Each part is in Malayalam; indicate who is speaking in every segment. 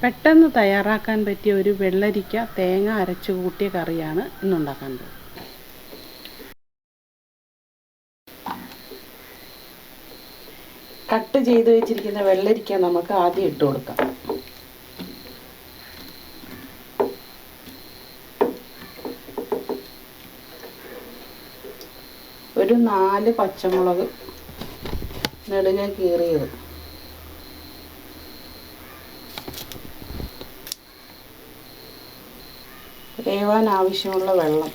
Speaker 1: പെട്ടെന്ന് തയ്യാറാക്കാൻ പറ്റിയ ഒരു വെള്ളരിക്ക തേങ്ങ അരച്ചു കൂട്ടിയ കറിയാണ് ഇന്നുണ്ടാക്കാൻ പോകുന്നത്. കട്ട് ചെയ്ത് വെച്ചിരിക്കുന്ന വെള്ളരിക്ക നമുക്ക് ആദ്യം ഇട്ട് കൊടുക്കാം. ഒരു 4 പച്ചമുളക് നെടുകെ കീറിയത്, വേവാൻ ആവശ്യമുള്ള വെള്ളം,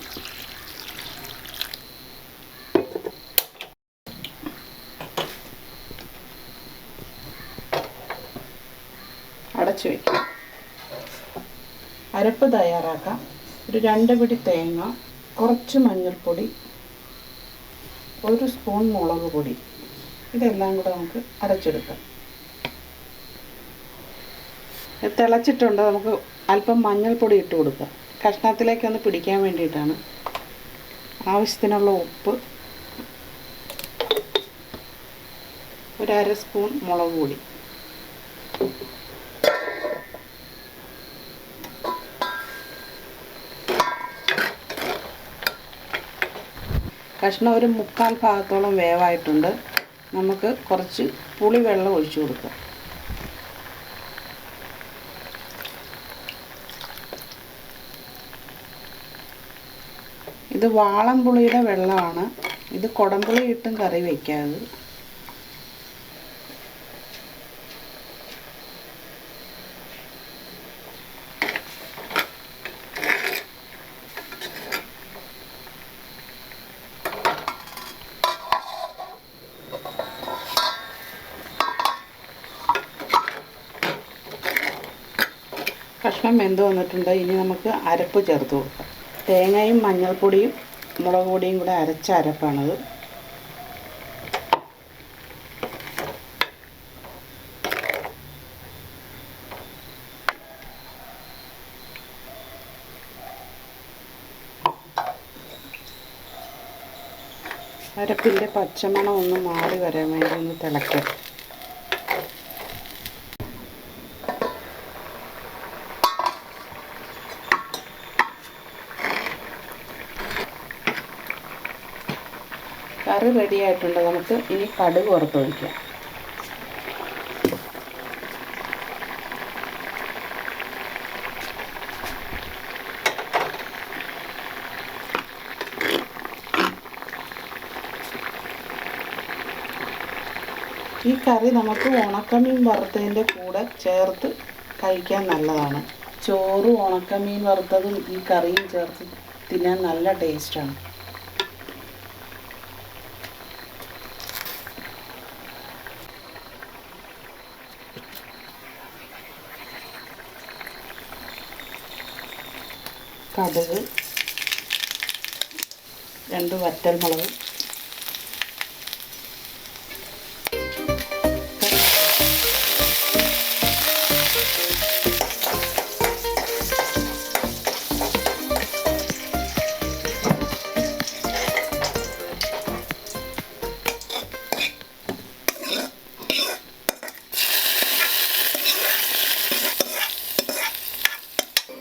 Speaker 1: അടച്ചു വയ്ക്കാം. അരപ്പ് തയ്യാറാക്കാം. ഒരു 2 പിടി തേങ്ങ, കുറച്ച് മഞ്ഞൾപ്പൊടി, 1 സ്പൂൺ മുളക് പൊടി, ഇതെല്ലാം കൂടെ നമുക്ക് അരച്ചെടുക്കാം. തിളച്ചിട്ടുണ്ട്. നമുക്ക് അല്പം മഞ്ഞൾപ്പൊടി ഇട്ട് കൊടുക്കാം. കഷ്ണത്തിലേക്കൊന്ന് പിടിക്കാൻ വേണ്ടിയിട്ടാണ്. ആവശ്യത്തിനുള്ള ഉപ്പ്, ഒരു 1/2 സ്പൂൺ മുളക് പൊടി. കഷ്ണം ഒരു 3/4 ഭാഗത്തോളം വേവായിട്ടുണ്ട്. നമുക്ക് കുറച്ച് പുളിവെള്ളം ഒഴിച്ചു കൊടുക്കാം. ഇത് വാളൻപുളിയുടെ വെള്ളമാണ്. ഇത് കുടംപുളി ഇട്ടും കറി വയ്ക്കാതെ. കഷ്ണം വെന്ത് വന്നിട്ടുണ്ട്. ഇനി നമുക്ക് അരപ്പ് ചേർത്ത് കൊടുക്കാം. തേങ്ങയും മഞ്ഞൾപ്പൊടിയും മുളക് പൊടിയും കൂടെ അരച്ച അരപ്പാണത്. അരപ്പിൻ്റെ പച്ചമണം ഒന്ന് മാറി വരാൻ വേണ്ടി ഒന്ന് തിളയ്ക്കാം. കറി റെഡി ആയിട്ടുണ്ട്. നമുക്ക് ഇനി കടുക് വറുത്തൊഴിക്കാം. ഈ കറി നമുക്ക് ഉണക്കമീൻ വറുത്തതിൻ്റെ കൂടെ ചേർത്ത് കഴിക്കാൻ നല്ലതാണ്. ചോറും ഉണക്കമീൻ വറുത്തതും ഈ കറിയും ചേർത്ത് തിന്നാൻ നല്ല ടേസ്റ്റാണ്. കടുക്, 2 വറ്റൽമുളക്,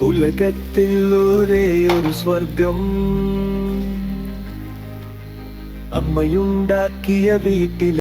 Speaker 2: ഉലകത്തിൽ ഒരേ ഒരു സ്വർഗം അമ്മയുണ്ടാക്കിയ വീട്ടിൽ